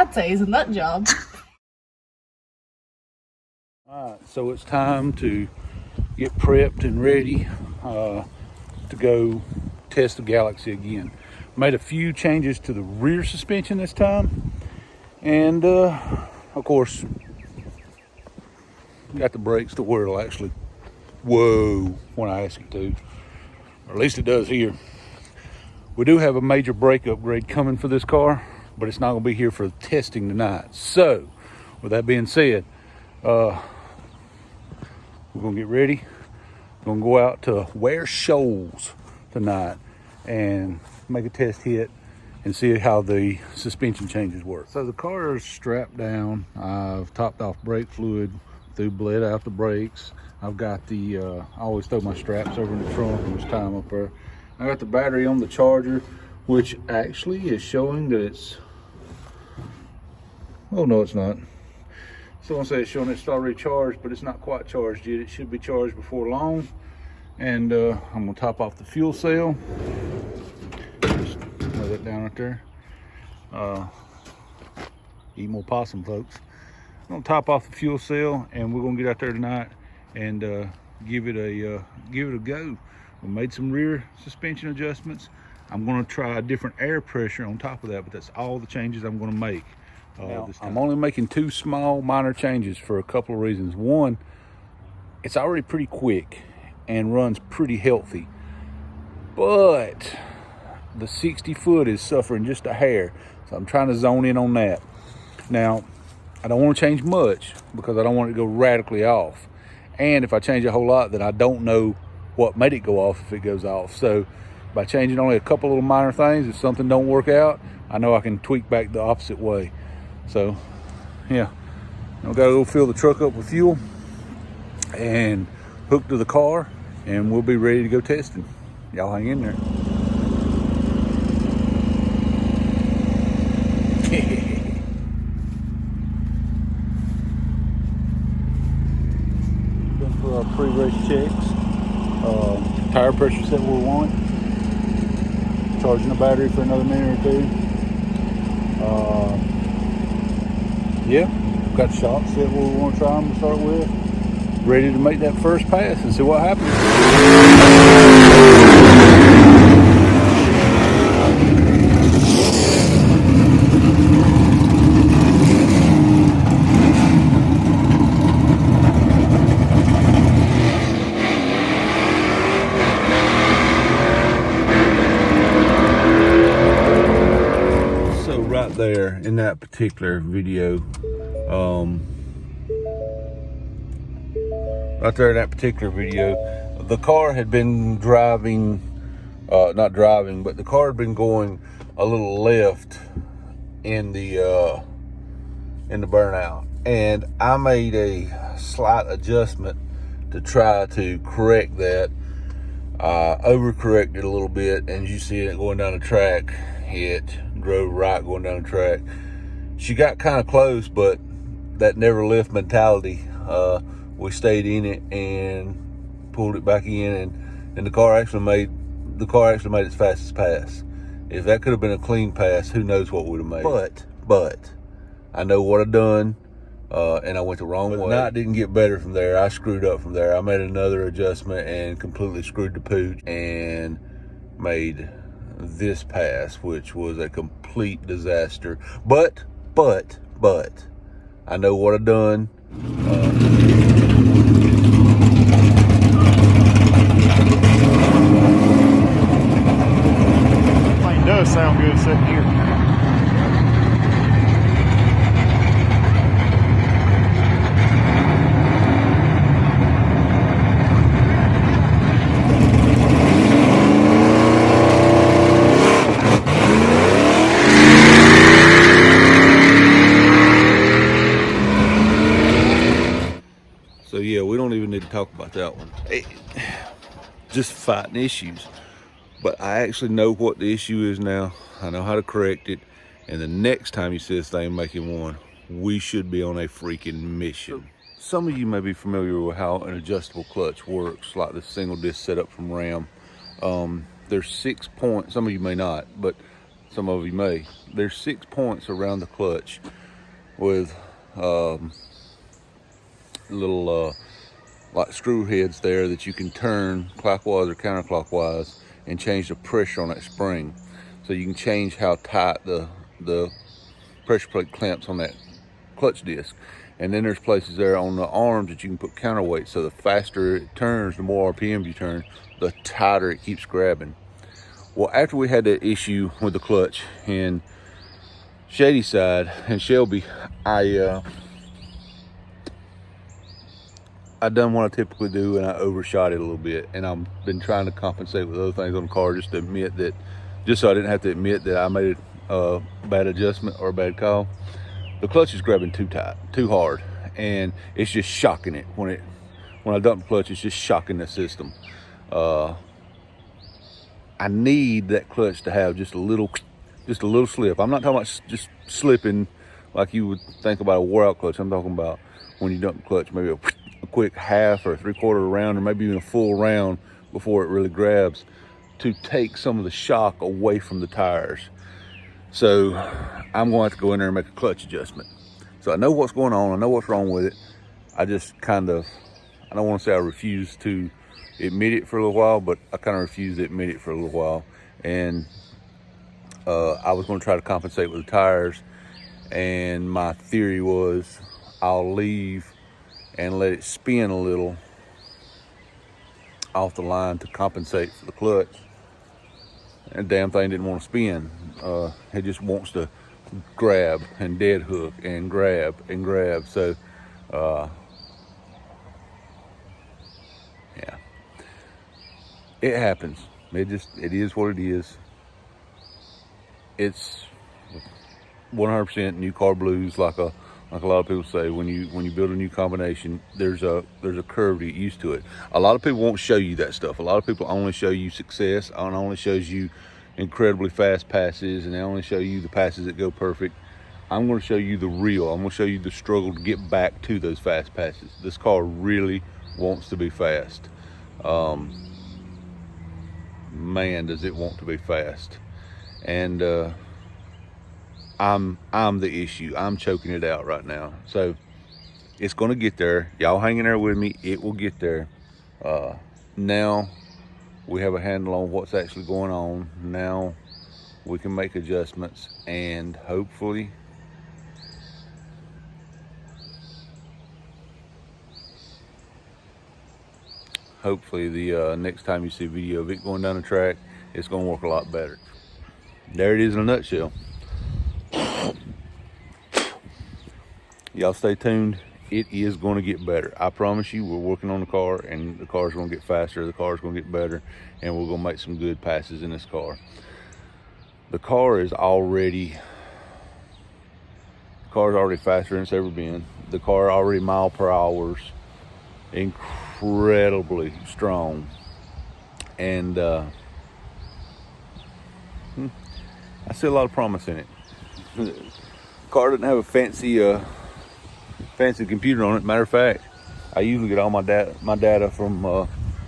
lattes in that job. All right, so it's time to get prepped and ready to go test the Galaxie again. Made a few changes to the rear suspension this time, and of course got the brakes to where it'll actually whoa when I ask it to, or at least it does here. We do have a major brake upgrade coming for this car, but it's not going to be here for testing tonight. So with that being said, we're going to get ready. We're going to go out to Ware Shoals tonight and make a test hit and see how the suspension changes work. So the car is strapped down. I've topped off brake fluid, bled out the brakes. I've got the, I always throw my straps over in the trunk and just tie them up there. I got the battery on the charger, which actually is showing that it's, oh no it's not. Someone said it's showing it's already charged, but it's not quite charged yet. It should be charged before long. And I'm gonna top off the fuel cell. Just lay that down right there. Eat more possum, folks. I'm gonna top off the fuel cell, and we're gonna get out there tonight and give it a go. We made some rear suspension adjustments. I'm gonna try a different air pressure on top of that, but that's all the changes I'm gonna make. Now, I'm only making two small minor changes for a couple of reasons. One, it's already pretty quick and runs pretty healthy, but the 60 foot is suffering just a hair, so I'm trying to zone in on that. Now, I don't want to change much because I don't want it to go radically off, and if I change a whole lot, then I don't know what made it go off if it goes off. So by changing only a couple little minor things, if something don't work out, I know I can tweak back the opposite way. So yeah, I've got to go fill the truck up with fuel and hook to the car, and we'll be ready to go testing. Y'all hang in there. Been for our pre-race checks. Tire pressure set where we want. Charging the battery for another minute or two. Yeah, got the shocks set where we want to try them to start with. Ready to make that first pass and see what happens. So right there in that particular video, the car had been driving, not driving, but the car had been going a little left in the burnout, and I made a slight adjustment to try to correct that. Overcorrected a little bit, and you see it going down the track. It drove right going down the track. She got kind of close, but that never lift mentality, we stayed in it and pulled it back in, and the car actually made its fastest pass. If that could have been a clean pass, who knows what would have made. But I know what I've done, and I went the wrong way. The night didn't get better from there. I screwed up from there. I made another adjustment and completely screwed the pooch and made this pass, which was a complete disaster. But I know what I've done. Plane does sound good sitting here. So yeah, we don't even need to talk about that one. Just fighting issues. But I actually know what the issue is now. I know how to correct it. And the next time you see this thing making one, we should be on a freaking mission. So, some of you may be familiar with how an adjustable clutch works, like the single disc setup from Ram. There's 6 points. Some of you may not, but some of you may. There's 6 points around the clutch with little like screw heads there that you can turn clockwise or counterclockwise and change the pressure on that spring. So you can change how tight the pressure plate clamps on that clutch disc. And then there's places there on the arms that you can put counterweight, so the faster it turns, the more RPMs you turn, the tighter it keeps grabbing. Well, after we had that issue with the clutch in Shadyside and Shelby, I done what I typically do, and I overshot it a little bit, and I've been trying to compensate with other things on the car just to admit that, just so I didn't have to admit that I made a bad adjustment or a bad call. The clutch is grabbing too tight, too hard, and it's just shocking it. When I dump the clutch, it's just shocking the system. I need that clutch to have just a little slip. I'm not talking about just slipping like you would think about a wore out clutch. I'm talking about when you dump the clutch, maybe a quick half or 3/4 round, or maybe even a full round before it really grabs, to take some of the shock away from the tires. So I'm going to have to go in there and make a clutch adjustment. So I know what's going on, I know what's wrong with it. I just kind of, I don't want to say I refuse to admit it for a little while, but I kind of refuse to admit it for a little while. And I was going to try to compensate with the tires, and my theory was I'll leave and let it spin a little off the line to compensate for the clutch. And the damn thing didn't want to spin. It just wants to grab and dead hook and grab and grab. So yeah, it happens. It is what it is. It's 100% new car blues, like a lot of people say. When you build a new combination, there's a curve to get used to it. A lot of people won't show you that stuff. A lot of people only show you success, and only shows you incredibly fast passes, and they only show you the passes that go perfect. I'm going to show you the real. I'm going to show you the struggle to get back to those fast passes. This car really wants to be fast. Man, does it want to be fast. And I'm the issue. I'm choking it out right now. So it's going to get there. Y'all hanging there with me. It will get there. Now we have a handle on what's actually going on. Now we can make adjustments, and hopefully the next time you see a video of it going down the track, it's going to work a lot better. There it is in a nutshell. Y'all stay tuned. It is going to get better. I promise you, we're working on the car, and the car's going to get faster. The car's going to get better, and we're going to make some good passes in this car. The car is already faster than it's ever been. The car already mile per hour, incredibly strong. And I see a lot of promise in it. The car doesn't have a fancy computer on it. Matter of fact, I usually get all my data from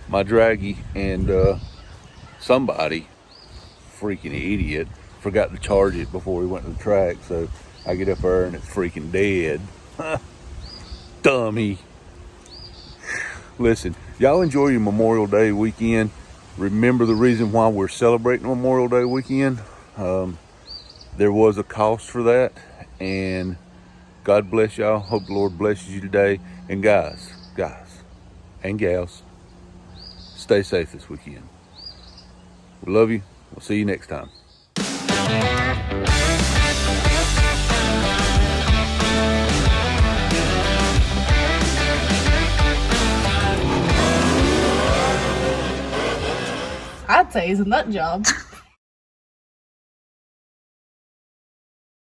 my Draggy, and somebody, freaking idiot, forgot to charge it before we went to the track. So I get up there and it's freaking dead. Dummy. Listen, y'all enjoy your Memorial Day weekend. Remember the reason why we're celebrating Memorial Day weekend. There was a cost for that, and God bless y'all. Hope the Lord blesses you today. And guys and gals, stay safe this weekend. We love you. We'll see you next time. I'd say it's a nut job.